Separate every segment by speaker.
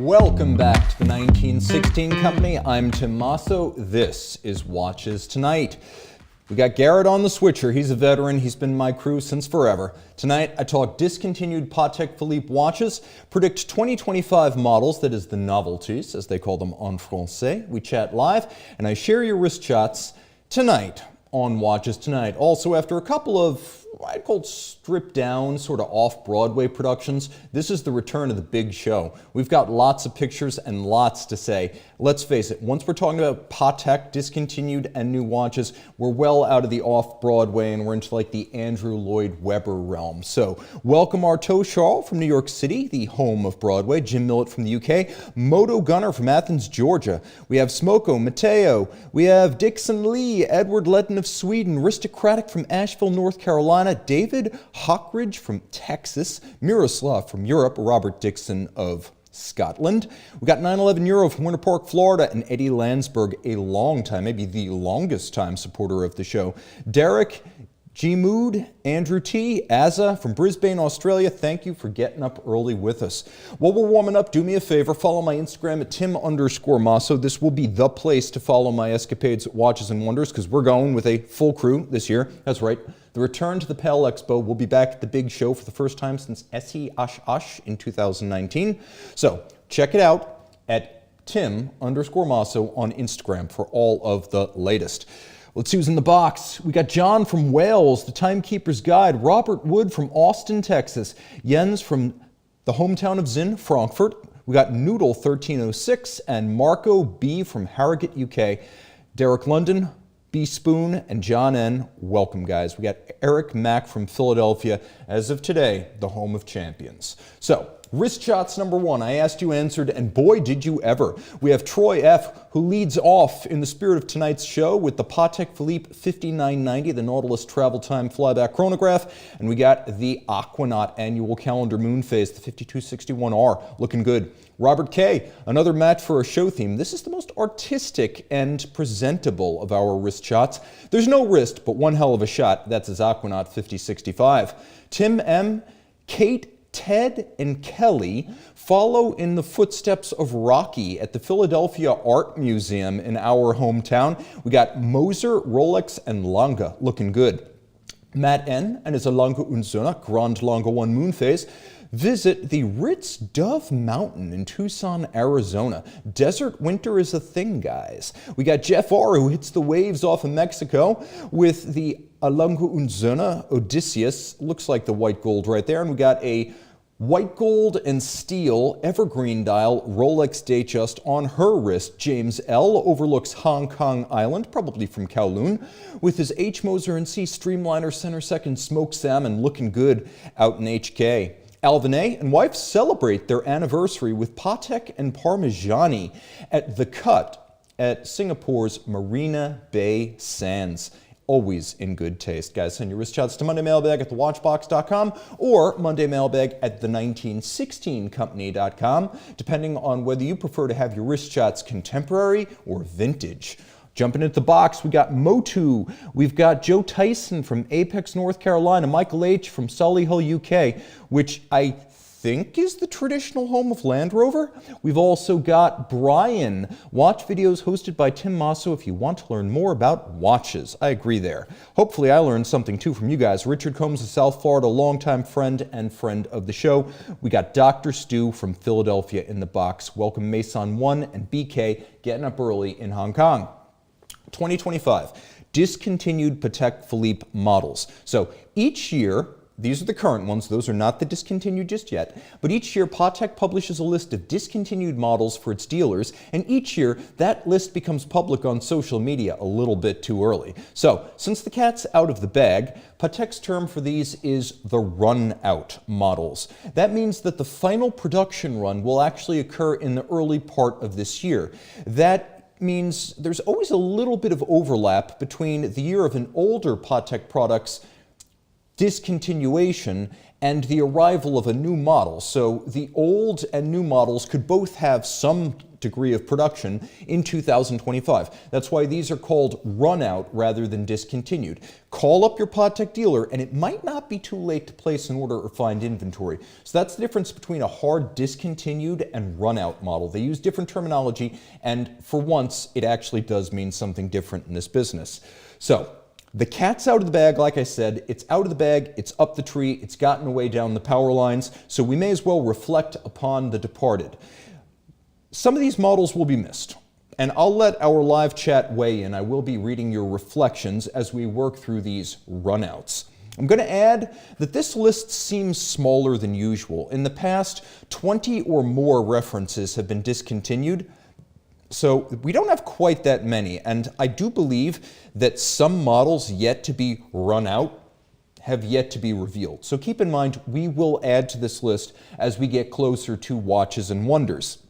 Speaker 1: Welcome back to the 1916 Company. I'm Tim Mosso. This is Watches Tonight. We got Garrett on the switcher. He's a veteran. He's been my crew since forever. Tonight, I talk discontinued Patek Philippe watches, predict 2025 models, that is the novelties, as they call them en français. We chat live, and I share your wrist shots tonight on Watches Tonight. Also, after a couple of I'd call stripped down, sort of off-Broadway productions, this is the return of the big show. We've got lots of pictures and lots to say. Let's face it, once we're talking about Patek, discontinued, and new watches, we're well out of the off-Broadway and we're into like the Andrew Lloyd Webber realm. So, welcome Artaud Charles from New York City, the home of Broadway, Jim Millett from the UK, Moto Gunner from Athens, Georgia. We have Smoko, Matteo, we have Dixon Lee, Edward Letton of Sweden, Aristocratic from Asheville, North Carolina, David Hockridge from Texas, Miroslav from Europe, Robert Dixon of Scotland. We got 911 Euro from Winter Park, Florida, and Eddie Landsberg, a long time, maybe the longest time supporter of the show. Derek G. Mood, Andrew T. Azza from Brisbane, Australia, thank you for getting up early with us. While we're warming up, do me a favor, follow my Instagram at Tim_Mosso. This will be the place to follow my escapades at Watches and Wonders because we're going with a full crew this year. That's right. The return to the Pale Expo will be back at the big show for the first time since Essie Osh Osh in 2019. So check it out at Tim_Mosso on Instagram for all of the latest. Let's see who's in the box. We got John from Wales, the Timekeeper's Guide, Robert Wood from Austin, Texas, Jens from the hometown of Zinn, Frankfurt. We got Noodle 1306 and Marco B from Harrogate, UK. Derek London, B Spoon, and John N. Welcome, guys. We got Eric Mack from Philadelphia, as of today, the home of champions. So, wrist shots number one. I asked, you answered, and boy, did you ever. We have Troy F., who leads off in the spirit of tonight's show with the Patek Philippe 5990, the Nautilus Travel Time Flyback Chronograph, and we got the Nautilus Annual Calendar Moon Phase, the 5261R, looking good. Robert K., another match for a show theme. This is the most artistic and presentable of our wrist shots. There's no wrist, but one hell of a shot. That's his Nautilus 5065. Tim M., Kate, Ted, and Kelly follow in the footsteps of Rocky at the Philadelphia Art Museum in our hometown. We got Moser, Rolex, and Lange looking good. Matt N. and his Lange und Söhne Grand Lange 1 Moon Phase visit the Ritz Dove Mountain in Tucson, Arizona. Desert winter is a thing, guys. We got Jeff R., who hits the waves off of Mexico with the Lange und Söhne Odysseus. Looks like the white gold right there. And we got a white gold and steel evergreen dial Rolex Datejust on her wrist. James L. overlooks Hong Kong Island, probably from Kowloon, with his H. Moser & C Streamliner Center Second Smoked Salmon looking good out in HK. Alvin A. and wife celebrate their anniversary with Patek and Parmigiani at The Cut at Singapore's Marina Bay Sands. Always in good taste. Guys, send your wrist shots to mondaymailbag at thewatchbox.com or mondaymailbag at the1916company.com, depending on whether you prefer to have your wrist shots contemporary or vintage. Jumping into the box, we got Motu, we've got Joe Tyson from Apex, North Carolina, Michael H. from Solihull, UK, which I think is the traditional home of Land Rover. We've also got Brian, watch videos hosted by Tim Mosso if you want to learn more about watches. I agree there. Hopefully I learned something too from you guys. Richard Combs of South Florida, longtime friend and friend of the show. We got Dr. Stu from Philadelphia in the box. Welcome Mason 1 and BK getting up early in Hong Kong. 2025, discontinued Patek Philippe models. So each year, these are the current ones, those are not the discontinued just yet, but each year Patek publishes a list of discontinued models for its dealers, and each year that list becomes public on social media a little bit too early. So, since the cat's out of the bag, Patek's term for these is the run-out models. That means that the final production run will actually occur in the early part of this year. That means there's always a little bit of overlap between the year of an older Patek product's discontinuation and the arrival of a new model. So the old and new models could both have some degree of production in 2025. That's why these are called run out rather than discontinued. Call up your Patek dealer and it might not be too late to place an order or find inventory. So that's the difference between a hard discontinued and run out model. They use different terminology, and for once it actually does mean something different in this business. So the cat's out of the bag, like I said. It's out of the bag, it's up the tree, it's gotten away down the power lines, so we may as well reflect upon the departed. Some of these models will be missed, and I'll let our live chat weigh in. I will be reading your reflections as we work through these runouts. I'm going to add that this list seems smaller than usual. In the past, 20 or more references have been discontinued, so we don't have quite that many, and I do believe that some models yet to be run out have yet to be revealed. So keep in mind, we will add to this list as we get closer to Watches and Wonders.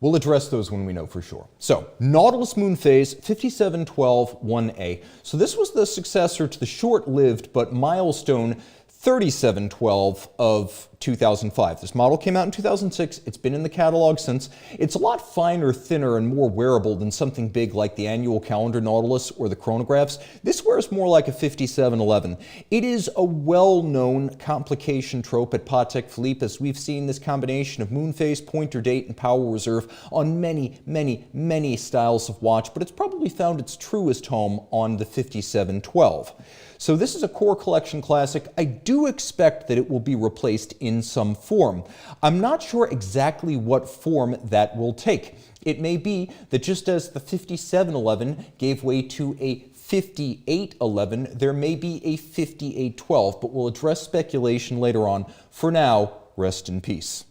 Speaker 1: We'll address those when we know for sure. So, Nautilus Moon Phase 5712-1A. So this was the successor to the short-lived but milestone 3712 of 2005. This model came out in 2006. It's been in the catalog since. It's a lot finer, thinner, and more wearable than something big like the Annual Calendar Nautilus or the chronographs. This wears more like a 5711. It is a well-known complication trope at Patek Philippe, as we've seen this combination of moon phase, pointer date, and power reserve on many, many, many styles of watch, but it's probably found its truest home on the 5712. So this is a core collection classic. I do expect that it will be replaced in some form. I'm not sure exactly what form that will take. It may be that just as the 5711 gave way to a 5811, there may be a 5812, but we'll address speculation later on. For now, rest in peace.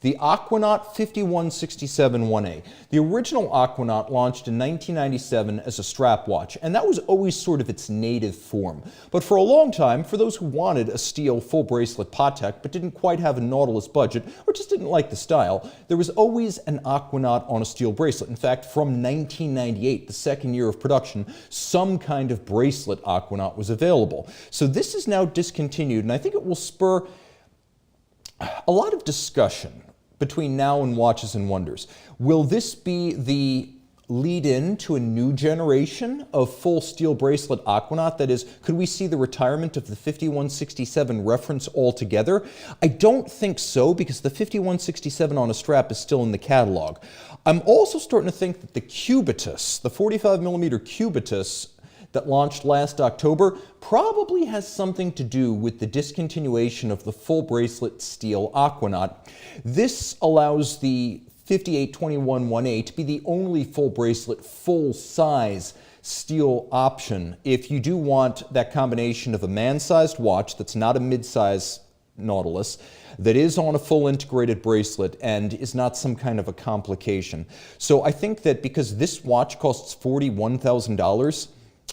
Speaker 1: The Aquanaut 5167-1A. The original Aquanaut launched in 1997 as a strap watch, and that was always sort of its native form. But for a long time, for those who wanted a steel full bracelet Patek but didn't quite have a Nautilus budget or just didn't like the style, there was always an Aquanaut on a steel bracelet. In fact, from 1998, the second year of production, some kind of bracelet Aquanaut was available. So this is now discontinued, and I think it will spur a lot of discussion between now and Watches and Wonders. Will this be the lead-in to a new generation of full steel bracelet Aquanaut? That is, could we see the retirement of the 5167 reference altogether? I don't think so, because the 5167 on a strap is still in the catalog. I'm also starting to think that the Cubitus, the 45mm Cubitus that launched last October, probably has something to do with the discontinuation of the full bracelet steel Aquanaut. This allows the 5821-1A to be the only full bracelet, full-size steel option if you do want that combination of a man-sized watch that's not a mid-size Nautilus, that is on a full integrated bracelet and is not some kind of a complication. So I think that because this watch costs $41,000,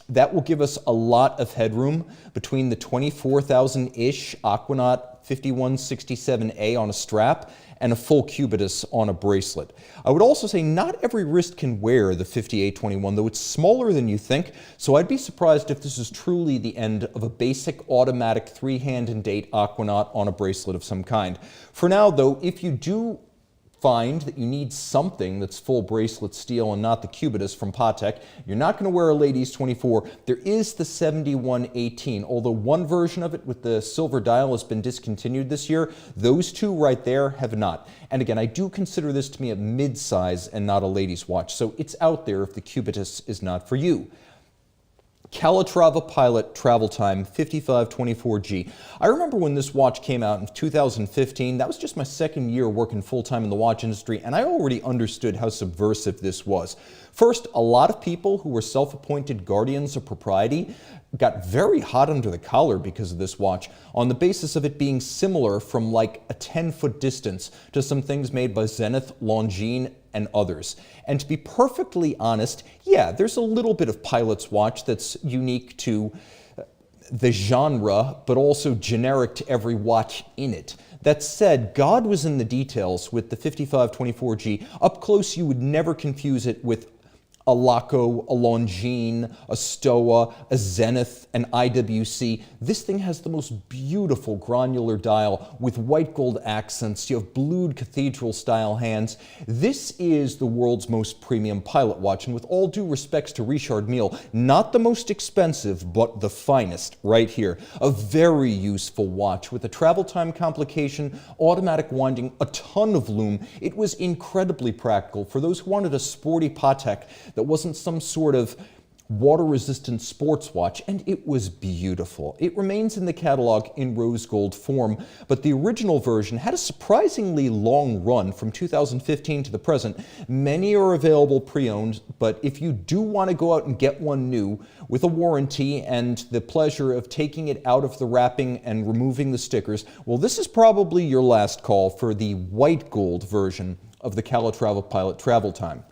Speaker 1: that will give us a lot of headroom between the $24,000-ish Aquanaut 5167A on a strap and a full Cubitus on a bracelet. I would also say not every wrist can wear the 5821, though it's smaller than you think, so I'd be surprised if this is truly the end of a basic automatic 3-hand and date Aquanaut on a bracelet of some kind. For now, though, if you do find that you need something that's full bracelet steel and not the Cubitus from Patek, you're not going to wear a ladies 24. There is the 7118, although one version of it with the silver dial has been discontinued this year. Those two right there have not. And again, I do consider this to be a mid-size and not a ladies watch, so it's out there if the Cubitus is not for you. Calatrava Pilot Travel Time 5524G. I remember when this watch came out in 2015. That was just my second year working full-time in the watch industry, and I already understood how subversive this was. First, a lot of people who were self-appointed guardians of propriety got very hot under the collar because of this watch on the basis of it being similar from like a 10-foot distance to some things made by Zenith, Longines, and others. And to be perfectly honest, yeah, there's a little bit of pilot's watch that's unique to the genre, but also generic to every watch in it. That said, God was in the details with the 5524G. Up close, you would never confuse it with a Laco, a Longines, a Stoa, a Zenith, an IWC. This thing has the most beautiful granular dial with white gold accents. You have blued cathedral style hands. This is the world's most premium pilot watch, and with all due respects to Richard Mille, not the most expensive, but the finest right here. A very useful watch with a travel time complication, automatic winding, a ton of lume. It was incredibly practical for those who wanted a sporty Patek that wasn't some sort of water-resistant sports watch, and it was beautiful. It remains in the catalog in rose gold form, but the original version had a surprisingly long run from 2015 to the present. Many are available pre-owned, but if you do want to go out and get one new with a warranty and the pleasure of taking it out of the wrapping and removing the stickers, well, this is probably your last call for the white gold version of the Travel Pilot Travel Time.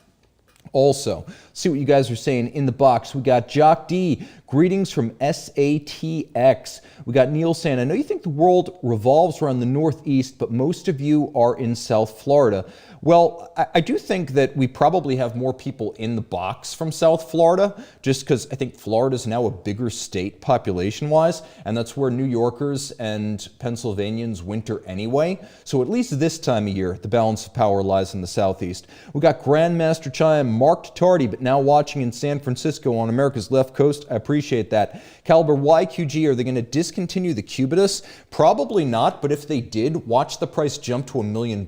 Speaker 1: Also, see what you guys are saying in the box. We got Jock D, greetings from SATX. We got Neil saying, I know you think the world revolves around the Northeast, but most of you are in South Florida. Well, I do think that we probably have more people in the box from South Florida, just because I think Florida is now a bigger state population-wise, and that's where New Yorkers and Pennsylvanians winter anyway. So at least this time of year, the balance of power lies in the Southeast. We got Grandmaster Chime, marked tardy, but now watching in San Francisco on America's left coast. I appreciate that. Caliber YQG, are they going to discontinue the Cubitus? Probably not, but if they did, watch the price jump to $1 million.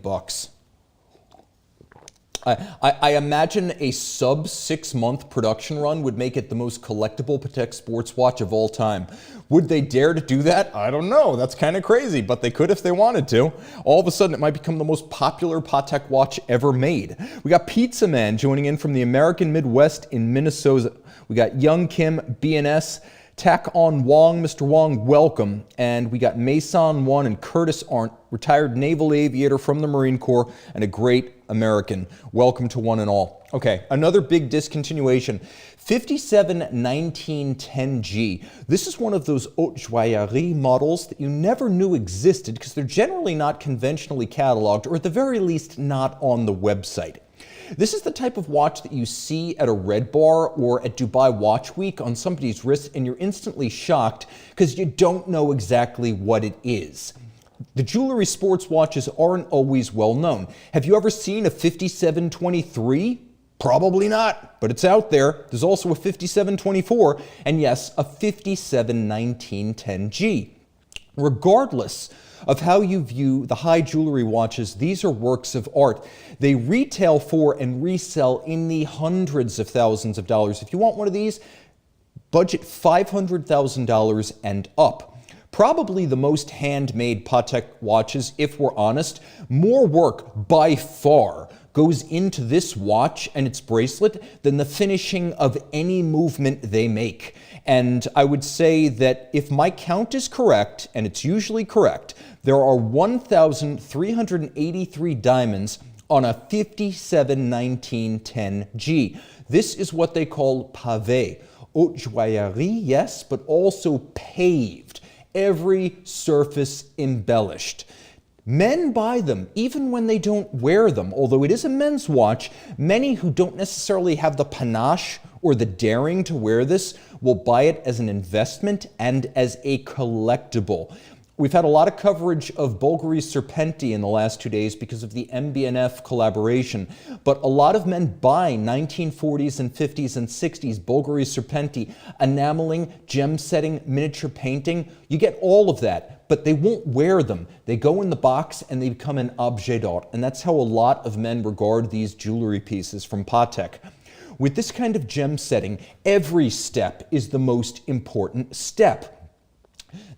Speaker 1: I imagine a sub 6-month production run would make it the most collectible Patek sports watch of all time. Would they dare to do that? I don't know. That's kind of crazy, but they could if they wanted to. All of a sudden, it might become the most popular Patek watch ever made. We got Pizza Man joining in from the American Midwest in Minnesota. We got Young Kim, BNS. Tack on Wong, Mr. Wong, welcome. And we got Mason One and Curtis Arndt, retired naval aviator from the Marine Corps and a great American. Welcome to one and all. Okay, another big discontinuation. 571910G. This is one of those haute joaillerie models that you never knew existed because they're generally not conventionally cataloged, or at the very least not on the website. This is the type of watch that you see at a Red Bar or at Dubai Watch Week on somebody's wrist, and you're instantly shocked because you don't know exactly what it is. The jewelry sports watches aren't always well known. Have you ever seen a 5723? Probably not, but it's out there. There's also a 5724, and yes, a 571910G. Regardless of how you view the high jewelry watches, these are works of art. They retail for and resell in the hundreds of thousands of dollars. If you want one of these, budget $500,000 and up. Probably the most handmade Patek watches, if we're honest. More work by far goes into this watch and its bracelet than the finishing of any movement they make. And I would say that if my count is correct, and it's usually correct, there are 1,383 diamonds on a 571910G. This is what they call pavé. Haute joaillerie, yes, but also paved. Every surface embellished. Men buy them even when they don't wear them. Although it is a men's watch, many who don't necessarily have the panache or the daring to wear this will buy it as an investment and as a collectible. We've had a lot of coverage of Bulgari Serpenti in the last 2 days because of the MB&F collaboration, but a lot of men buy 1940s and 50s and 60s Bulgari Serpenti, enameling, gem setting, miniature painting. You get all of that, but they won't wear them. They go in the box and they become an objet d'art, and that's how a lot of men regard these jewelry pieces from Patek. With this kind of gem setting, every step is the most important step.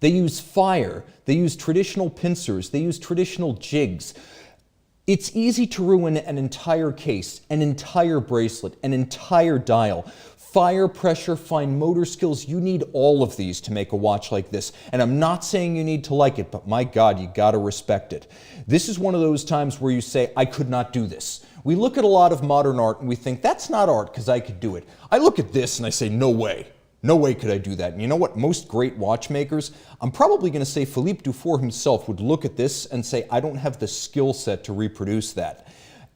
Speaker 1: They use fire, they use traditional pincers, they use traditional jigs. It's easy to ruin an entire case, an entire bracelet, an entire dial. Fire pressure, fine motor skills, you need all of these to make a watch like this. And I'm not saying you need to like it, but my God, you gotta respect it. This is one of those times where you say, I could not do this. We look at a lot of modern art and we think, that's not art because I could do it. I look at this and I say, no way. No way could I do that. And you know what? Most great watchmakers, I'm probably going to say Philippe Dufour himself would look at this and say, I don't have the skill set to reproduce that.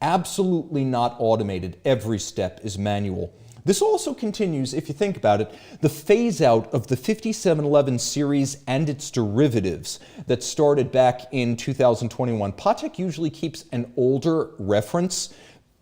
Speaker 1: Absolutely not automated. Every step is manual. This also continues, if you think about it, the phase out of the 5711 series and its derivatives that started back in 2021. Patek usually keeps an older reference,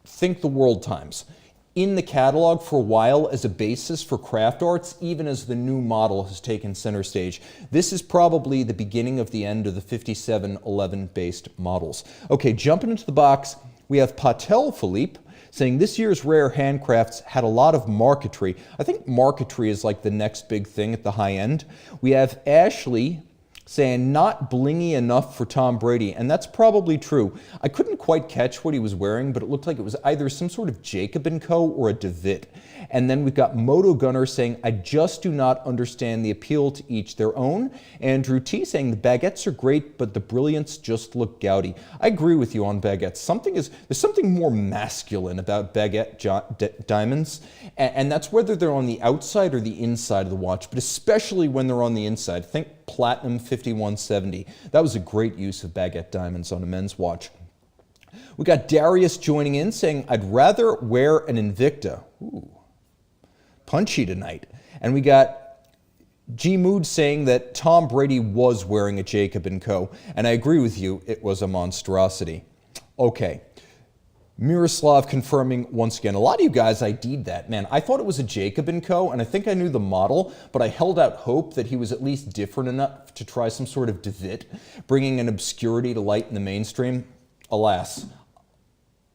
Speaker 1: think the world times, in the catalog for a while as a basis for craft arts, even as the new model has taken center stage. This is probably the beginning of the end of the 5711 based models. Okay, jumping into the box, we have Patek Philippe saying this year's rare handcrafts had a lot of marquetry. I think marquetry is like the next big thing at the high end. We have Ashley saying not blingy enough for Tom Brady, and that's probably true. I couldn't quite catch what he was wearing, but it looked like it was either some sort of Jacob & Co. or a DeWitt. And then we've got Moto Gunner saying, I just do not understand the appeal to each their own. Andrew T saying the baguettes are great, but the brilliants just look gaudy. I agree with you on baguettes. There's something more masculine about baguette diamonds, and that's whether they're on the outside or the inside of the watch, but especially when they're on the inside. Think Platinum 5170. That was a great use of baguette diamonds on a men's watch. We got Darius joining in saying, I'd rather wear an Invicta. Ooh, punchy tonight. And we got G Mood saying that Tom Brady was wearing a Jacob & Co. And I agree with you, it was a monstrosity. Okay. Miroslav confirming once again. A lot of you guys ID'd that. Man, I thought it was a Jacob & Co. and I think I knew the model, but I held out hope that he was at least different enough to try some sort of DeWitt, bringing an obscurity to light in the mainstream. Alas,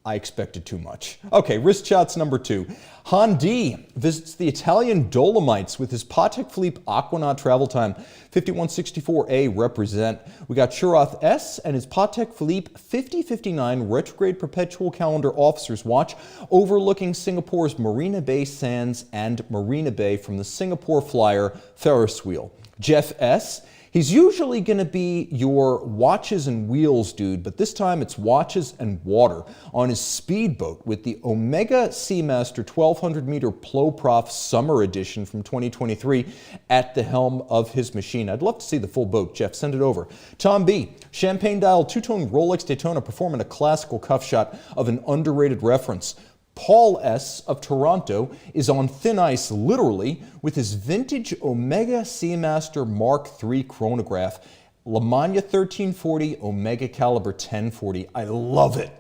Speaker 1: I expected too much. Okay, wrist shots number 2. Han D visits the Italian Dolomites with his Patek Philippe Aquanaut Travel Time 5164A represent. We got Shurath S and his Patek Philippe 5059 Retrograde Perpetual Calendar Officer's Watch overlooking Singapore's Marina Bay Sands and Marina Bay from the Singapore Flyer Ferris wheel. Jeff S. He's usually going to be your watches and wheels dude, but this time it's watches and water on his speedboat with the Omega Seamaster 1200 meter Ploprof Summer Edition from 2023 at the helm of his machine. I'd love to see the full boat. Jeff, send it over. Tom B. Champagne dial two-tone Rolex Daytona performing a classical cuff shot of an underrated reference. Paul S. of Toronto is on thin ice, literally, with his vintage Omega Seamaster Mark III chronograph, Lamagna 1340, Omega Caliber 1040. I love it.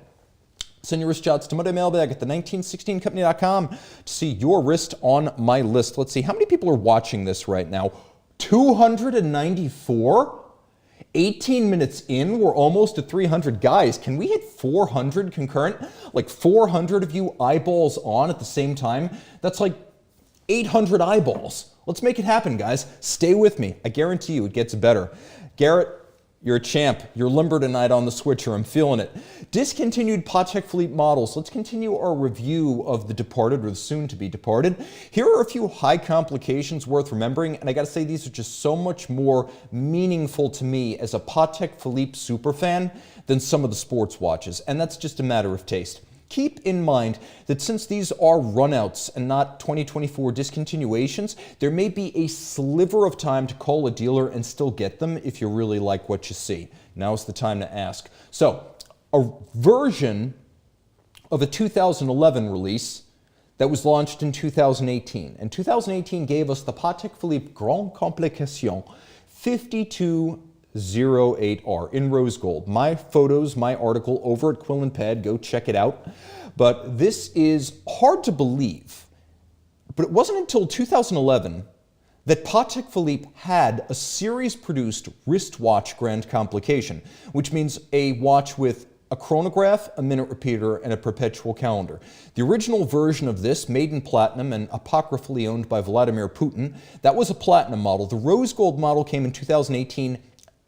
Speaker 1: Send your wrist shots to Monday Mailbag at the1916company.com to see your wrist on my list. Let's see, how many people are watching this right now? 294? 18 minutes in, we're almost at 300. Guys, can we hit 400 concurrent? Like 400 of you eyeballs on at the same time? That's like 800 eyeballs. Let's make it happen, guys. Stay with me. I guarantee you it gets better. Garrett, you're a champ. You're limber tonight on the switcher. I'm feeling it. Discontinued Patek Philippe models. Let's continue our review of the departed or the soon-to-be departed. Here are a few high complications worth remembering, and I got to say these are just so much more meaningful to me as a Patek Philippe superfan than some of the sports watches, and that's just a matter of taste. Keep in mind that since these are runouts and not 2024 discontinuations, there may be a sliver of time to call a dealer and still get them if you really like what you see. Now's the time to ask. So, a version of a 2011 release that was launched in 2018. And 2018 gave us the Patek Philippe Grande Complication 5208R in rose gold. My photos, my article over at Quill and Pad, go check it out. But this is hard to believe, but it wasn't until 2011 that Patek Philippe had a series-produced wristwatch Grand Complication, which means a watch with a chronograph, a minute repeater, and a perpetual calendar. The original version of this, made in platinum and apocryphally owned by Vladimir Putin, that was a platinum model. The rose gold model came in 2018,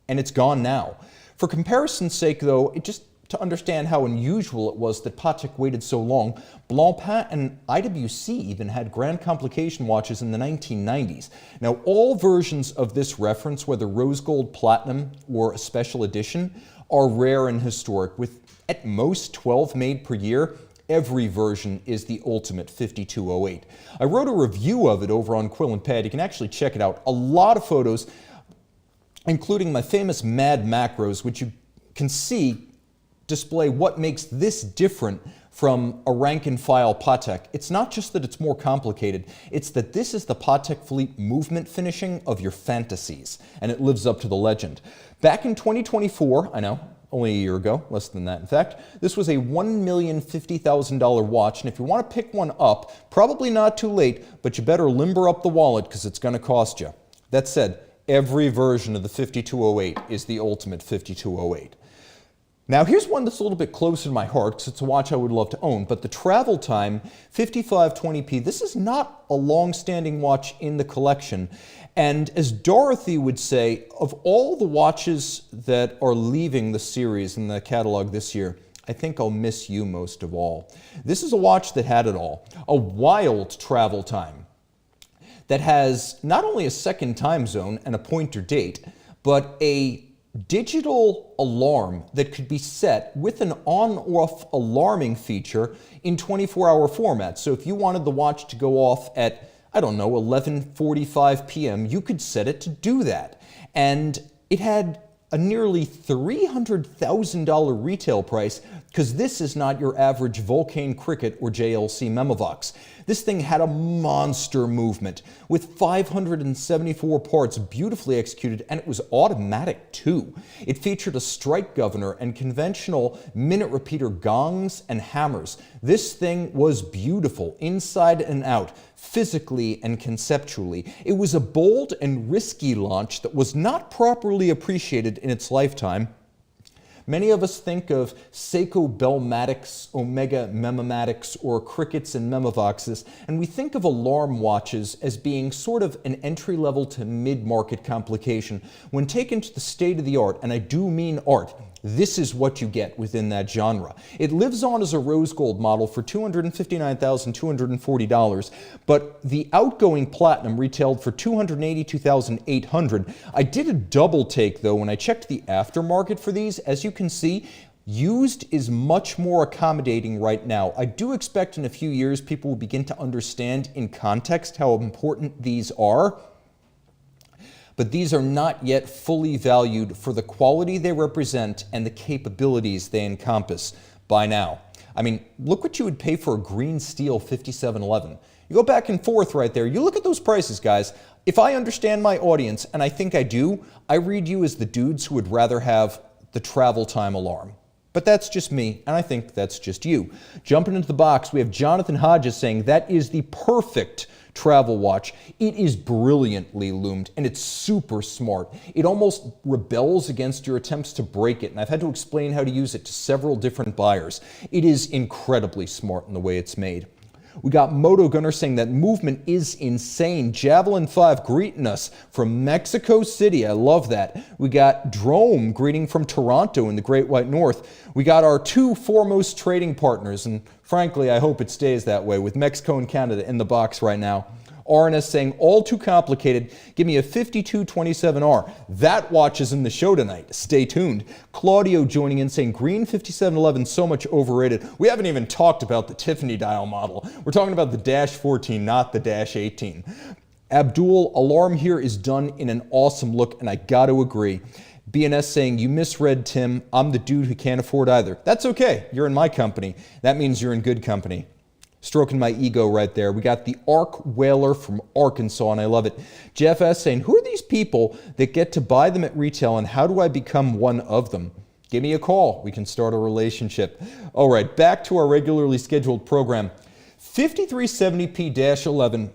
Speaker 1: and it's gone now. For comparison's sake, though, just to understand how unusual it was that Patek waited so long, Blancpain and IWC even had Grand Complication watches in the 1990s. Now, all versions of this reference, whether rose gold, platinum, or a special edition, are rare and historic, with at most 12 made per year. Every version is the ultimate 5208. I wrote a review of it over on Quill and Pad. You can actually check it out. A lot of photos, including my famous mad macros, which you can see display what makes this different from a rank-and-file Patek. It's not just that it's more complicated, it's that this is the Patek Philippe movement finishing of your fantasies, and it lives up to the legend. Back in 2024, I know, only a year ago, less than that in fact, this was a $1,050,000 watch, and if you want to pick one up, probably not too late, but you better limber up the wallet because it's going to cost you. That said, every version of the 5208 is the ultimate 5208. Now here's one that's a little bit closer to my heart because it's a watch I would love to own, but the Travel Time 5520p, this is not a long-standing watch in the collection. And as Dorothy would say, of all the watches that are leaving the series in the catalog this year, I think I'll miss you most of all. This is a watch that had it all. A wild travel time that has not only a second time zone and a pointer date, but a digital alarm that could be set with an on-off alarming feature in 24-hour format. So if you wanted the watch to go off at, I don't know, 11:45 p.m., you could set it to do that. And it had a nearly $300,000 retail price because this is not your average Vulcan Cricket or JLC Memovox. This thing had a monster movement with 574 parts beautifully executed, and it was automatic too. It featured a strike governor and conventional minute repeater gongs and hammers. This thing was beautiful inside and out, physically and conceptually. It was a bold and risky launch that was not properly appreciated in its lifetime. Many of us think of Seiko Bellmatics, Omega Memomatics, or Crickets and Memovoxes, and we think of alarm watches as being sort of an entry-level to mid-market complication. When taken to the state-of-the-art, and I do mean art, this is what you get within that genre. It lives on as a rose gold model for $259,240, but the outgoing platinum retailed for $282,800. I did a double take though when I checked the aftermarket for these. As you can see, used is much more accommodating right now. I do expect in a few years people will begin to understand in context how important these are. But these are not yet fully valued for the quality they represent and the capabilities they encompass by now. I mean, look what you would pay for a green steel 5711. You go back and forth right there. You look at those prices, guys. If I understand my audience, and I think I do, I read you as the dudes who would rather have the travel time alarm. But that's just me, and I think that's just you. Jumping into the box, we have Jonathan Hodges saying that is the perfect travel watch. It is brilliantly loomed, and it's super smart. It almost rebels against your attempts to break it, and I've had to explain how to use it to several different buyers. It is incredibly smart in the way it's made. We got Moto Gunner saying that movement is insane. Javelin 5 greeting us from Mexico City. I love that. We got Drome greeting from Toronto in the Great White North. We got our two foremost trading partners, and frankly, I hope it stays that way, with Mexico and Canada in the box right now. RNS saying, all too complicated, give me a 5227R. That watch is in the show tonight. Stay tuned. Claudio joining in saying, green 5711, so much overrated. We haven't even talked about the Tiffany dial model. We're talking about the Dash 14, not the Dash 18. Abdul, alarm here is done in an awesome look, and I got to agree. BNS saying, you misread Tim. I'm the dude who can't afford either. That's okay. You're in my company. That means you're in good company. Stroking my ego right there. We got the Arc Whaler from Arkansas, and I love it. Jeff S. saying, who are these people that get to buy them at retail, and how do I become one of them? Give me a call. We can start a relationship. All right, back to our regularly scheduled program. 5370p-11.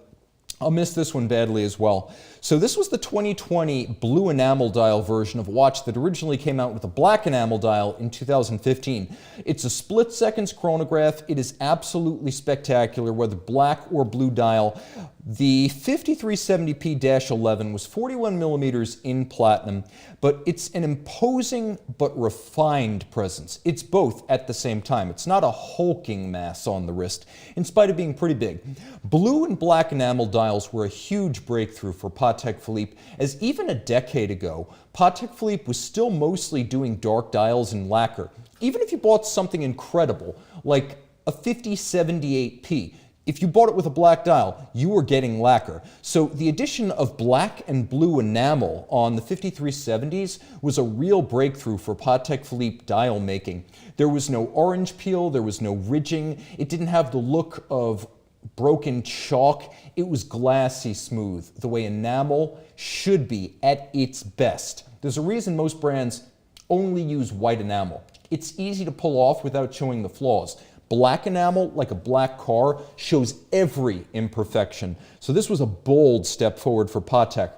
Speaker 1: I'll miss this one badly as well. So this was the 2020 blue enamel dial version of a watch that originally came out with a black enamel dial in 2015. It's a split seconds chronograph. It is absolutely spectacular, whether black or blue dial. The 5370p-11 was 41 millimeters in platinum, but it's an imposing but refined presence. It's both at the same time. It's not a hulking mass on the wrist, in spite of being pretty big. Blue and black enamel dials were a huge breakthrough for Patek Philippe, as even a decade ago, Patek Philippe was still mostly doing dark dials in lacquer. Even if you bought something incredible, like a 5078p, If you bought it with a black dial, you were getting lacquer. So the addition of black and blue enamel on the 5370s was a real breakthrough for Patek Philippe dial making. There was no orange peel, there was no ridging, it didn't have the look of broken chalk. It was glassy smooth, the way enamel should be at its best. There's a reason most brands only use white enamel. It's easy to pull off without showing the flaws. Black enamel, like a black car, shows every imperfection. So this was a bold step forward for Patek.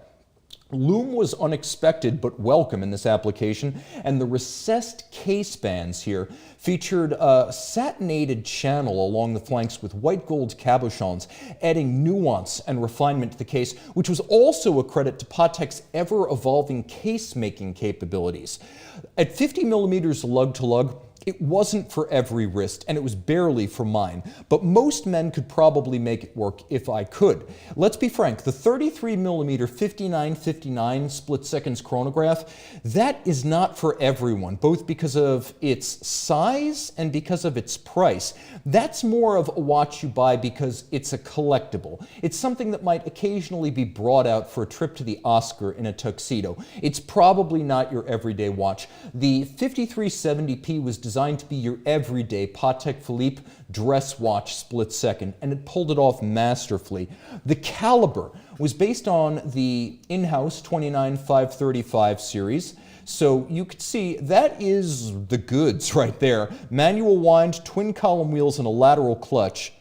Speaker 1: Lume was unexpected but welcome in this application, and the recessed case bands here featured a satinated channel along the flanks with white gold cabochons, adding nuance and refinement to the case, which was also a credit to Patek's ever-evolving case-making capabilities. At 50 millimeters lug to lug, it wasn't for every wrist, and it was barely for mine, but most men could probably make it work if I could. Let's be frank, the 33mm 5959 split seconds chronograph, that is not for everyone, both because of its size and because of its price. That's more of a watch you buy because it's a collectible. It's something that might occasionally be brought out for a trip to the Oscar in a tuxedo. It's probably not your everyday watch. The 5370p was designed to be your everyday Patek Philippe dress watch split second, and it pulled it off masterfully. The caliber was based on the in-house 29535 series, so you could see that is the goods right there. Manual wind, twin column wheels, and a lateral clutch.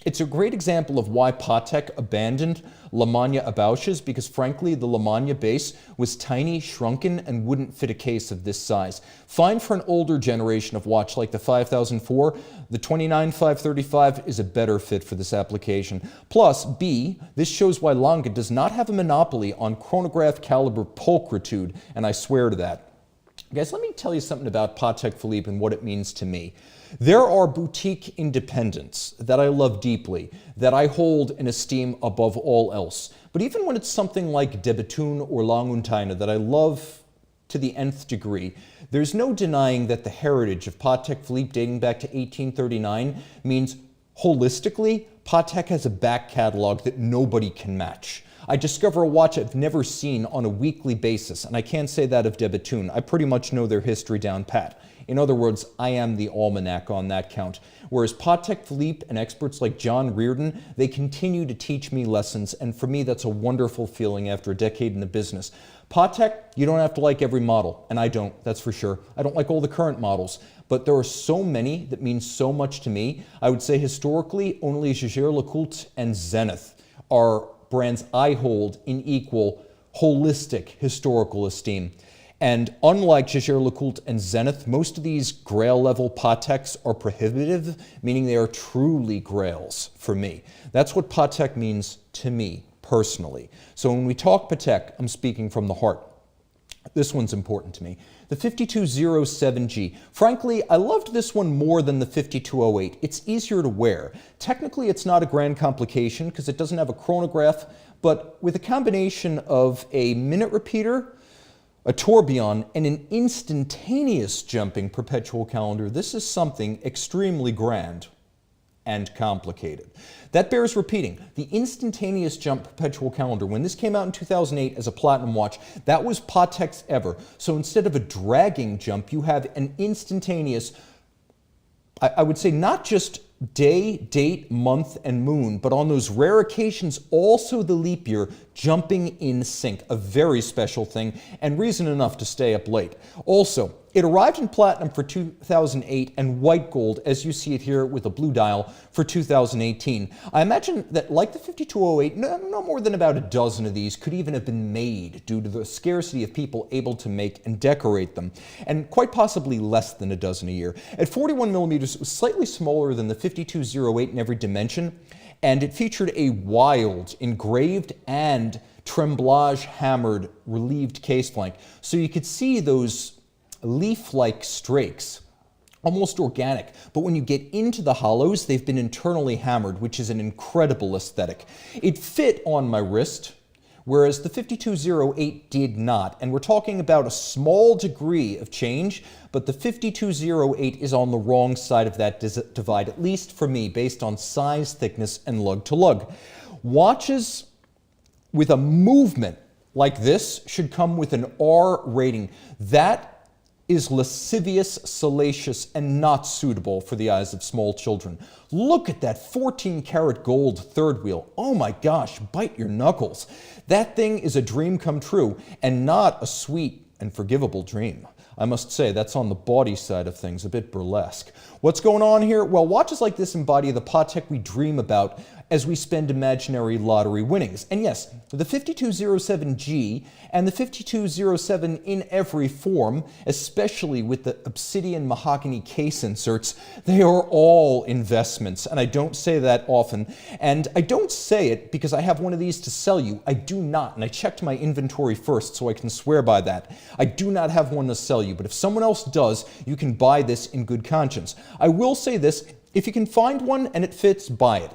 Speaker 1: It's a great example of why Patek abandoned La Manna Abouches, because frankly the La Manna base was tiny, shrunken, and wouldn't fit a case of this size. Fine for an older generation of watch like the 5004, the 29535 is a better fit for this application. Plus, B, this shows why Lange does not have a monopoly on chronograph caliber pulchritude, and I swear to that. Guys, let me tell you something about Patek Philippe and what it means to me. There are boutique independents that I love deeply, that I hold in esteem above all else. But even when it's something like De Bethune or Lange & that I love to the nth degree, there's no denying that the heritage of Patek Philippe dating back to 1839 means, holistically, Patek has a back catalog that nobody can match. I discover a watch I've never seen on a weekly basis, and I can't say that of De Bethune. I pretty much know their history down pat. In other words, I am the almanac on that count. Whereas Patek Philippe and experts like John Reardon, they continue to teach me lessons, and for me that's a wonderful feeling after a decade in the business. Patek, you don't have to like every model, and I don't, that's for sure. I don't like all the current models, but there are so many that mean so much to me. I would say historically, only Jaeger-LeCoultre and Zenith are brands I hold in equal, holistic, historical esteem. And unlike Jaeger-LeCoultre and Zenith, most of these Grail-level Pateks are prohibitive, meaning they are truly Grails for me. That's what Patek means to me, personally. So when we talk Patek, I'm speaking from the heart. This one's important to me. The 5207G. Frankly, I loved this one more than the 5208. It's easier to wear. Technically, it's not a grand complication because it doesn't have a chronograph, but with a combination of a minute repeater, a tourbillon, and an instantaneous jumping perpetual calendar, this is something extremely grand and complicated. That bears repeating. The instantaneous jump perpetual calendar, when this came out in 2008 as a platinum watch, that was Patek's ever. So instead of a dragging jump, you have an instantaneous, I would say not just day, date, month, and moon, but on those rare occasions, also the leap year, jumping in sync, a very special thing, and reason enough to stay up late. Also, it arrived in platinum for 2008 and white gold, as you see it here with a blue dial, for 2018. I imagine that, like the 5208, no more than about a dozen of these could even have been made due to the scarcity of people able to make and decorate them, and quite possibly less than a dozen a year. At 41 millimeters, it was slightly smaller than the 5208 in every dimension, and it featured a wild, engraved and tremblage hammered relieved case flank. So you could see those leaf-like strakes, almost organic, but when you get into the hollows, they've been internally hammered, which is an incredible aesthetic. It fit on my wrist whereas the 5208 did not. And we're talking about a small degree of change, but the 5208 is on the wrong side of that divide, at least for me, based on size, thickness, and lug to lug. Watches with a movement like this should come with an R rating. That is lascivious, salacious, and not suitable for the eyes of small children. Look at that 14-karat gold third wheel. Oh my gosh, bite your knuckles. That thing is a dream come true, and not a sweet and forgivable dream. I must say, that's on the bawdy side of things, a bit burlesque. What's going on here? Well, watches like this embody the Patek we dream about as we spend imaginary lottery winnings. And yes, the 5207G and the 5207 in every form, especially with the obsidian mahogany case inserts, they are all investments, and I don't say that often. And I don't say it because I have one of these to sell you. I do not, and I checked my inventory first, so I can swear by that. I do not have one to sell you, but if someone else does, you can buy this in good conscience. I will say this, if you can find one and it fits, buy it.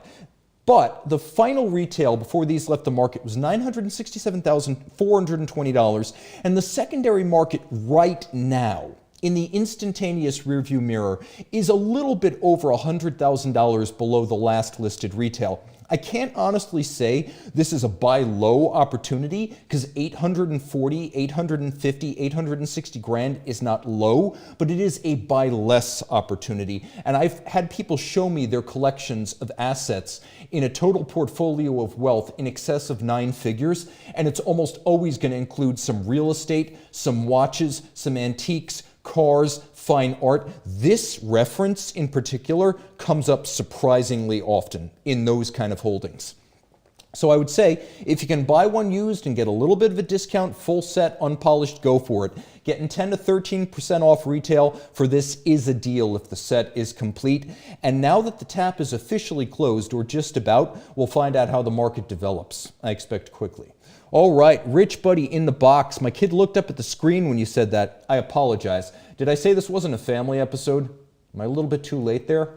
Speaker 1: But the final retail before these left the market was $967,420, and the secondary market right now, in the instantaneous rearview mirror, is a little bit over $100,000 below the last listed retail. I can't honestly say this is a buy low opportunity because 840, 850, 860 grand is not low, but it is a buy less opportunity. And I've had people show me their collections of assets in a total portfolio of wealth in excess of 9 figures, and it's almost always going to include some real estate, some watches, some antiques, cars, fine art. This reference in particular comes up surprisingly often in those kind of holdings. So I would say if you can buy one used and get a little bit of a discount, full set, unpolished, go for it. Getting 10 to 13% off retail for this is a deal if the set is complete. And now that the tap is officially closed, or just about, we'll find out how the market develops. I expect quickly. All right, Rich Buddy in the box. My kid looked up at the screen when you said that. I apologize. Did I say this wasn't a family episode? Am I a little bit too late there?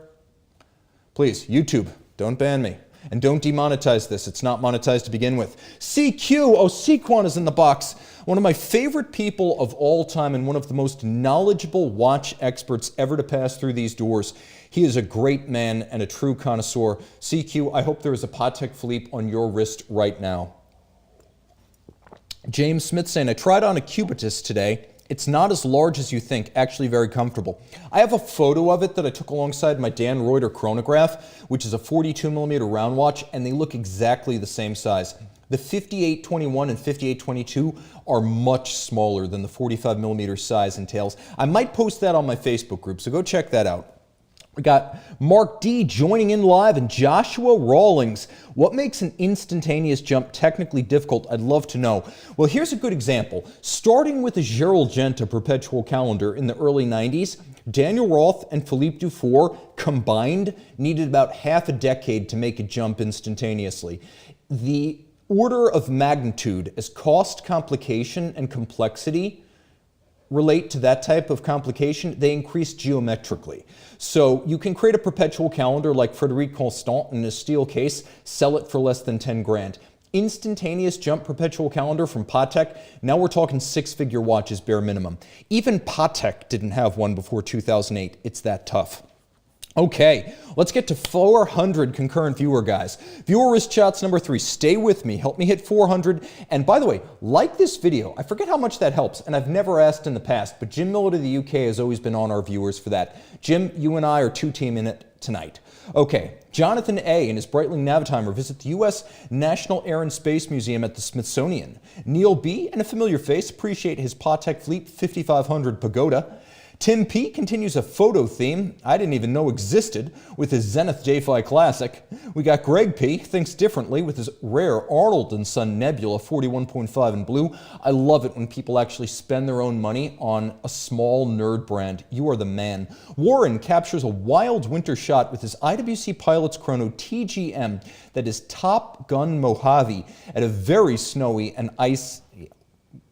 Speaker 1: Please, YouTube, don't ban me. And don't demonetize this. It's not monetized to begin with. CQ, oh, Sequan is in the box. One of my favorite people of all time and one of the most knowledgeable watch experts ever to pass through these doors. He is a great man and a true connoisseur. CQ, I hope there is a Patek Philippe on your wrist right now. James Smith saying, I tried on a Cubitus today. It's not as large as you think, actually very comfortable. I have a photo of it that I took alongside my Dan Reuter chronograph, which is a 42mm round watch, and they look exactly the same size. The 5821 and 5822 are much smaller than the 45mm size entails. I might post that on my Facebook group, so go check that out. We got Mark D joining in live and Joshua Rawlings. What makes an instantaneous jump technically difficult? I'd love to know. Well, here's a good example. Starting with a Gerald Genta perpetual calendar in the early 90s, Daniel Roth and Philippe Dufour combined needed about half a decade to make a jump instantaneously. The order of magnitude as cost, complication, and complexity relate to that type of complication, they increase geometrically. So you can create a perpetual calendar like Frédéric Constant in a steel case, sell it for less than 10 grand. Instantaneous jump perpetual calendar from Patek, now we're talking 6-figure watches bare minimum. Even Patek didn't have one before 2008. It's that tough. Okay, let's get to 400 concurrent viewer guys. Viewer wrist shots number 3. Stay with me. Help me hit 400. And by the way, like this video. I forget how much that helps, and I've never asked in the past, but Jim Millett of the UK has always been on our viewers for that. Jim, you and I are 2-team in it tonight. Okay, Jonathan A. and his Breitling Navitimer visit the U.S. National Air and Space Museum at the Smithsonian. Neil B. and a familiar face appreciate his Patek Philippe 5500 Pagoda. Tim P. continues a photo theme I didn't even know existed with his Zenith J-Fly Classic. We got Greg P. thinks differently with his rare Arnold & Son Nebula 41.5 in blue. I love it when people actually spend their own money on a small nerd brand. You are the man. Warren captures a wild winter shot with his IWC Pilot's Chrono TGM that is Top Gun Mojave at a very snowy and icy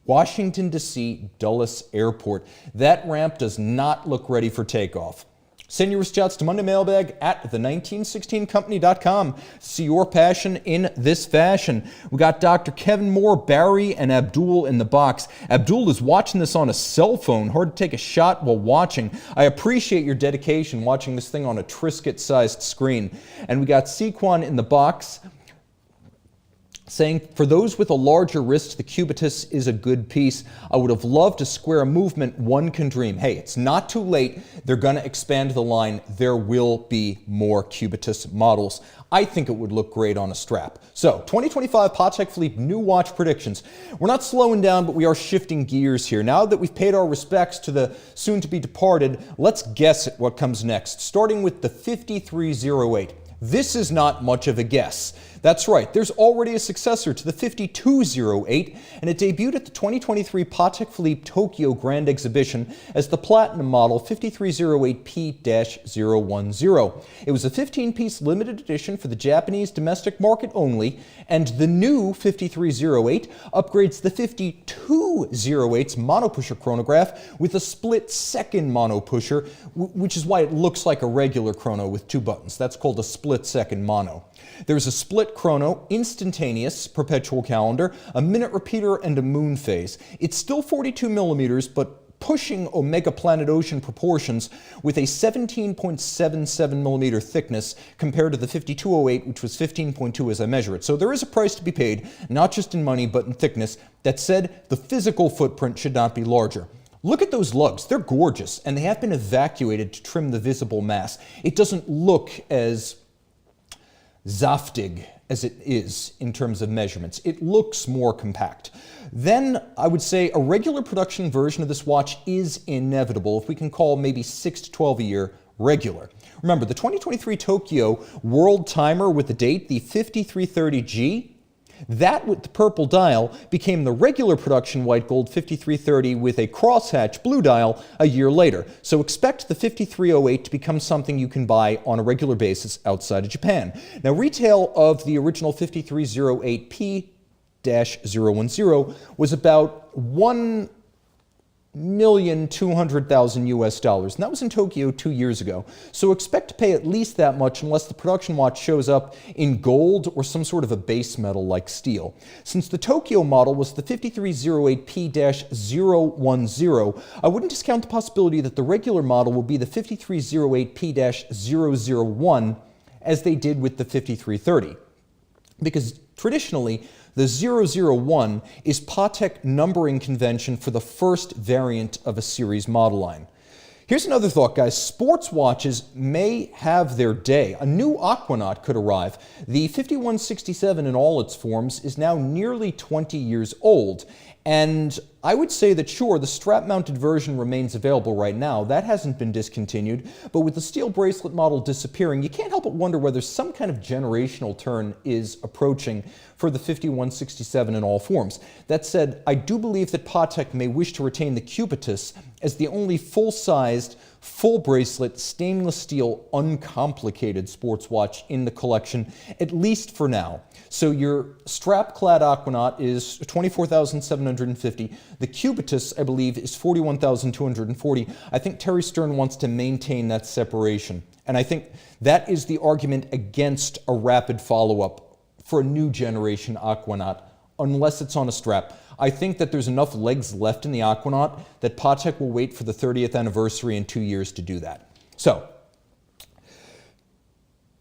Speaker 1: Washington, D.C. Dulles Airport. That ramp does not look ready for takeoff. Send your shots to mondaymailbag at the1916company.com. See your passion in this fashion. We got Dr. Kevin Moore, Barry, and Abdul in the box. Abdul is watching this on a cell phone. Hard to take a shot while watching. I appreciate your dedication watching this thing on a Triscuit-sized screen. And we got Sequan in the box, saying, for those with a larger wrist, the Cubitus is a good piece. I would have loved to square a movement one can dream. Hey, it's not too late. They're going to expand the line. There will be more Cubitus models. I think it would look great on a strap. So, 2025 Patek Philippe new watch predictions. We're not slowing down, but we are shifting gears here. Now that we've paid our respects to the soon-to-be departed, let's guess at what comes next, starting with the 5308. This is not much of a guess. That's right, there's already a successor to the 5208, and it debuted at the 2023 Patek Philippe Tokyo Grand Exhibition as the Platinum Model 5308P-010. It was a 15-piece limited edition for the Japanese domestic market only, and the new 5308 upgrades the 5208's monopusher chronograph with a split-second monopusher, which is why it looks like a regular chrono with two buttons. That's called a split-second mono. There's a split chrono, instantaneous perpetual calendar, a minute repeater, and a moon phase. It's still 42 millimeters, but pushing Omega Planet Ocean proportions with a 17.77 millimeter thickness compared to the 5208, which was 15.2 as I measure it. So there is a price to be paid, not just in money, but in thickness. That said, the physical footprint should not be larger. Look at those lugs. They're gorgeous, and they have been evacuated to trim the visible mass. It doesn't look as zaftig as it is in terms of measurements. It looks more compact. Then I would say a regular production version of this watch is inevitable, if we can call maybe 6 to 12 a year regular. Remember, the 2023 Tokyo World Timer with the date, the 5330G, that with the purple dial became the regular production white gold 5330 with a crosshatch blue dial a year later. So expect the 5308 to become something you can buy on a regular basis outside of Japan. Now, retail of the original 5308P-010 was about $1,200,000 US, and that was in Tokyo 2 years ago. So expect to pay at least that much unless the production watch shows up in gold or some sort of a base metal like steel. Since the Tokyo model was the 5308P-010, I wouldn't discount the possibility that the regular model will be the 5308P-001 as they did with the 5330. Because traditionally, the 001 is Patek numbering convention for the first variant of a series model line. Here's another thought, guys. Sports watches may have their day. A new Aquanaut could arrive. The 5167 in all its forms is now nearly 20 years old. And I would say that, sure, the strap-mounted version remains available right now. That hasn't been discontinued. But with the steel bracelet model disappearing, you can't help but wonder whether some kind of generational turn is approaching for the 5167 in all forms. That said, I do believe that Patek may wish to retain the Cubitus as the only full-sized, full-bracelet, stainless steel, uncomplicated sports watch in the collection, at least for now. So your strap-clad Aquanaut is $24,750. The Cubitus, I believe, is $41,240. I think Thierry Stern wants to maintain that separation. And I think that is the argument against a rapid follow-up for a new generation Aquanaut, unless it's on a strap. I think that there's enough legs left in the Aquanaut that Patek will wait for the 30th anniversary in 2 years to do that. So,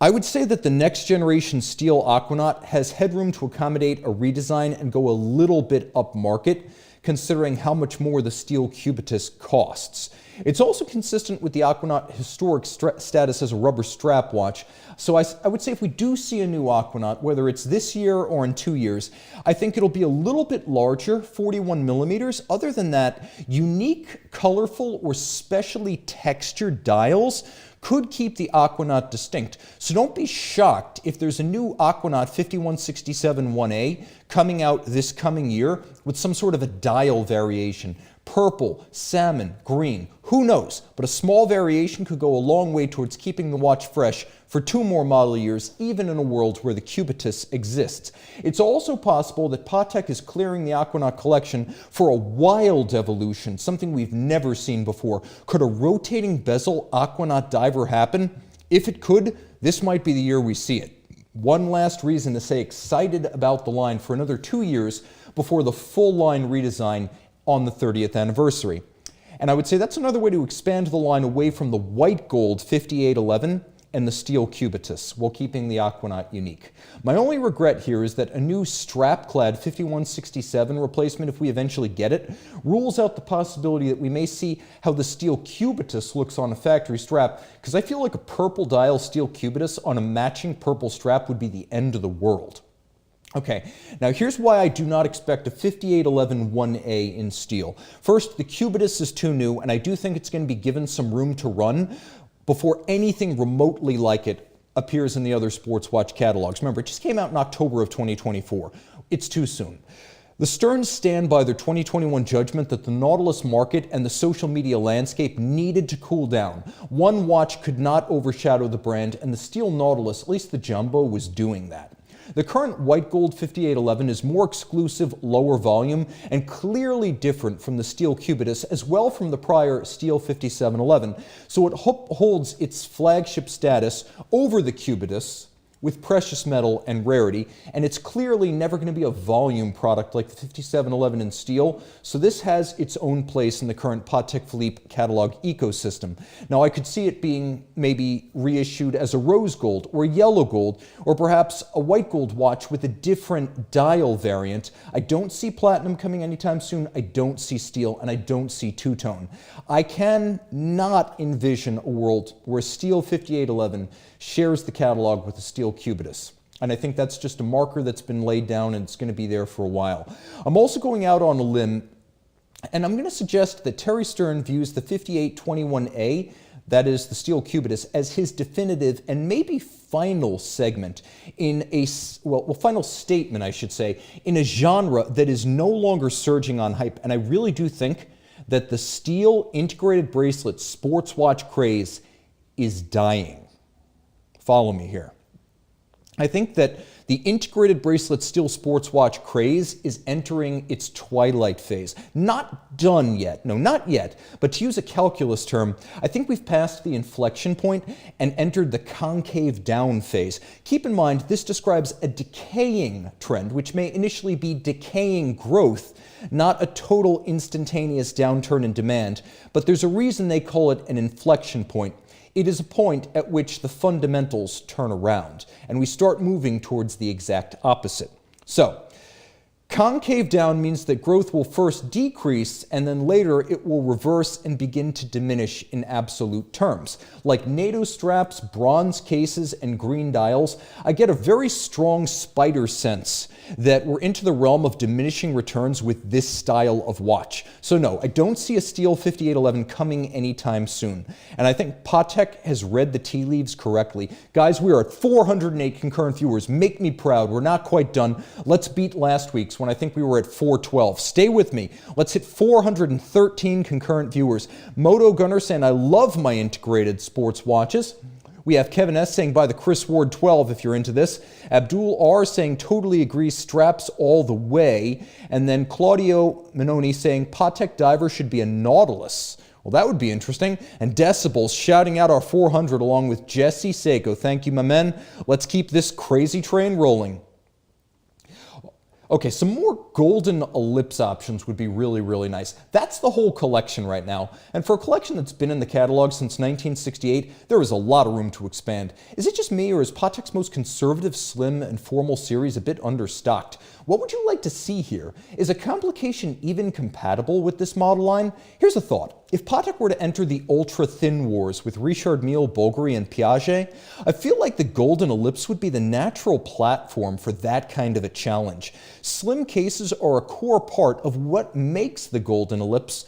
Speaker 1: I would say that the next generation steel Aquanaut has headroom to accommodate a redesign and go a little bit upmarket, considering how much more the steel Cubitus costs. It's also consistent with the Aquanaut historic status as a rubber strap watch. So I would say if we do see a new Aquanaut, whether it's this year or in 2 years, I think it'll be a little bit larger, 41 millimeters. Other than that, unique, colorful, or specially textured dials could keep the Aquanaut distinct. So don't be shocked if there's a new Aquanaut 5167 1A coming out this coming year with some sort of a dial variation. purple, salmon, green, who knows? But a small variation could go a long way towards keeping the watch fresh for 2 more model years, even in a world where the cubitus exists. It's also possible that Patek is clearing the Aquanaut collection for a wild evolution, something we've never seen before. Could a rotating bezel Aquanaut diver happen? If it could, this might be the year we see it. One last reason to say excited about the line for another 2 years before the full line redesign on the 30th anniversary. And I would say that's another way to expand the line away from the white gold 5811 and the steel cubitus, while keeping the Aquanaut unique. My only regret here is that a new strap-clad 5167 replacement, if we eventually get it, rules out the possibility that we may see how the steel cubitus looks on a factory strap, because I feel like a purple dial steel cubitus on a matching purple strap would be the end of the world. Okay, now here's why I do not expect a 5811 1A in steel. First, the cubitus is too new, and I do think it's going to be given some room to run before anything remotely like it appears in the other sports watch catalogs. Remember, it just came out in October of 2024. It's too soon. The Sterns stand by their 2021 judgment that the Nautilus market and the social media landscape needed to cool down. One watch could not overshadow the brand, and the steel Nautilus, at least the Jumbo, was doing that. The current white gold 5811 is more exclusive, lower volume, and clearly different from the steel cubitus, as well from the prior steel 5711, so it holds its flagship status over the cubitus with precious metal and rarity, and it's clearly never going to be a volume product like the 5711 in steel, so this has its own place in the current Patek Philippe catalog ecosystem. Now, I could see it being maybe reissued as a rose gold or yellow gold, or perhaps a white gold watch with a different dial variant. I don't see platinum coming anytime soon, I don't see steel, and I don't see two-tone. I can not envision a world where a steel 5811 shares the catalog with a steel cubitus. And I think that's just a marker that's been laid down, and it's going to be there for a while. I'm also going out on a limb, and I'm going to suggest that Thierry Stern views the 5821A, that is the steel cubitus, as his definitive and maybe final segment in a, final statement, I should say, in a genre that is no longer surging on hype. And I really do think that the steel integrated bracelet sports watch craze is dying. Follow me here. I think that the integrated bracelet steel sports watch craze is entering its twilight phase. Not done yet, no, not yet, but to use a calculus term, I think we've passed the inflection point and entered the concave down phase. Keep in mind, this describes a decaying trend, which may initially be decaying growth, not a total instantaneous downturn in demand, but there's a reason they call it an inflection point. It is a point at which the fundamentals turn around, and we start moving towards the exact opposite. So, concave down means that growth will first decrease, and then later it will reverse and begin to diminish in absolute terms. Like NATO straps, bronze cases, and green dials, I get a very strong spider sense that we're into the realm of diminishing returns with this style of watch. So no, I don't see a steel 5811 coming anytime soon. And I think Patek has read the tea leaves correctly. Guys, we are at 408 concurrent viewers. Make me proud. We're not quite done. Let's beat last week's when I think we were at 412. Stay with me. Let's hit 413 concurrent viewers. Moto Gunner saying, I love my integrated sports watches. We have Kevin S. saying, buy the Chris Ward 12 if you're into this. Abdul R. saying, totally agree, straps all the way. And then Claudio Minoni saying, Patek Diver should be a Nautilus. Well, that would be interesting. And Decibels shouting out our 400 along with Jesse Seiko. Thank you, my men. Let's keep this crazy train rolling. Okay, some more golden ellipse options would be really, really nice. That's the whole collection right now. And for a collection that's been in the catalog since 1968, there is a lot of room to expand. Is it just me, or is Patek's most conservative, slim, and formal series a bit understocked? What would you like to see here? Is a complication even compatible with this model line? Here's a thought. If Patek were to enter the ultra-thin wars with Richard Mille, Bulgari, and Piaget, I feel like the golden ellipse would be the natural platform for that kind of a challenge. Slim cases are a core part of what makes the golden ellipse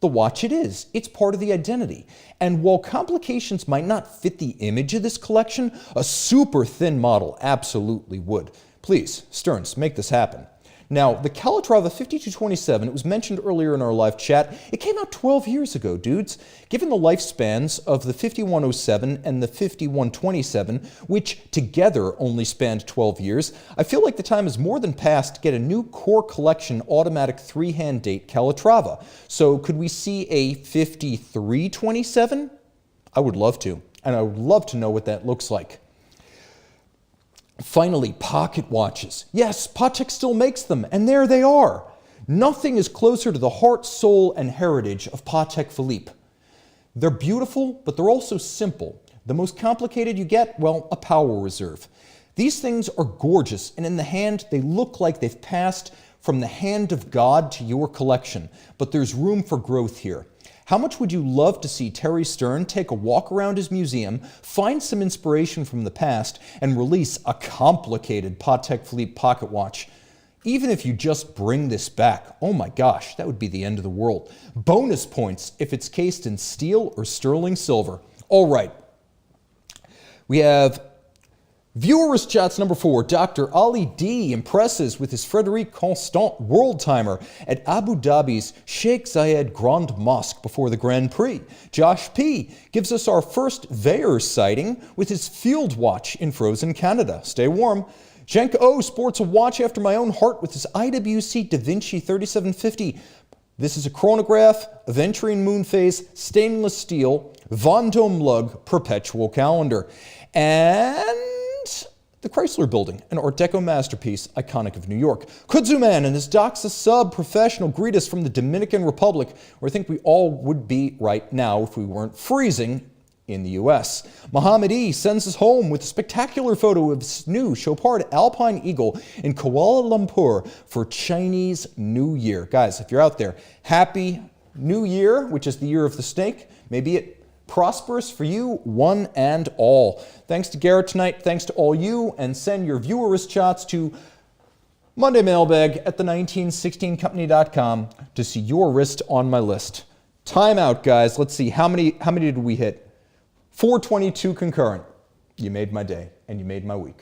Speaker 1: the watch it is. It's part of the identity. And while complications might not fit the image of this collection, a super thin model absolutely would. Please, Stearns, make this happen. Now, the Calatrava 5227, it was mentioned earlier in our live chat, it came out 12 years ago, dudes. Given the lifespans of the 5107 and the 5127, which together only spanned 12 years, I feel like the time is more than past to get a new core collection automatic three-hand date Calatrava. So could we see a 5327? I would love to, and I would love to know what that looks like. Finally, pocket watches. Yes, Patek still makes them, and there they are. Nothing is closer to the heart, soul, and heritage of Patek Philippe. They're beautiful, but they're also simple. The most complicated you get, well, a power reserve. These things are gorgeous, and in the hand, they look like they've passed from the hand of God to your collection, but there's room for growth here. How much would you love to see Thierry Stern take a walk around his museum, find some inspiration from the past, and release a complicated Patek Philippe pocket watch? Even if you just bring this back, oh my gosh, that would be the end of the world. Bonus points if it's cased in steel or sterling silver. All right, we have Viewers Chats number 4, Dr. Ali D impresses with his Frédéric Constant world timer at Abu Dhabi's Sheikh Zayed Grand Mosque before the Grand Prix. Josh P gives us our first Veyer sighting with his field watch in frozen Canada. Stay warm. Jenk O sports a watch after my own heart with his IWC Da Vinci 3750. This is a chronograph, a Venturine Moon Phase, stainless steel, Vendôme lug, perpetual calendar. And the Chrysler Building, an Art Deco masterpiece, iconic of New York. Kudzuman and his Doxa Sub Professional greet us from the Dominican Republic, where I think we all would be right now if we weren't freezing in the US. Mohammed E sends us home with a spectacular photo of his new Chopard Alpine Eagle in Kuala Lumpur for Chinese New Year. Guys, if you're out there, Happy New Year, which is the year of the snake. Maybe it prosperous for you, one and all. Thanks to Garrett tonight. Thanks to all you. And send your viewers chats to mondaymailbag@the1916company.com to see your wrist on my list. Time out, guys. Let's see. How many did we hit? 422 concurrent. You made my day, and you made my week.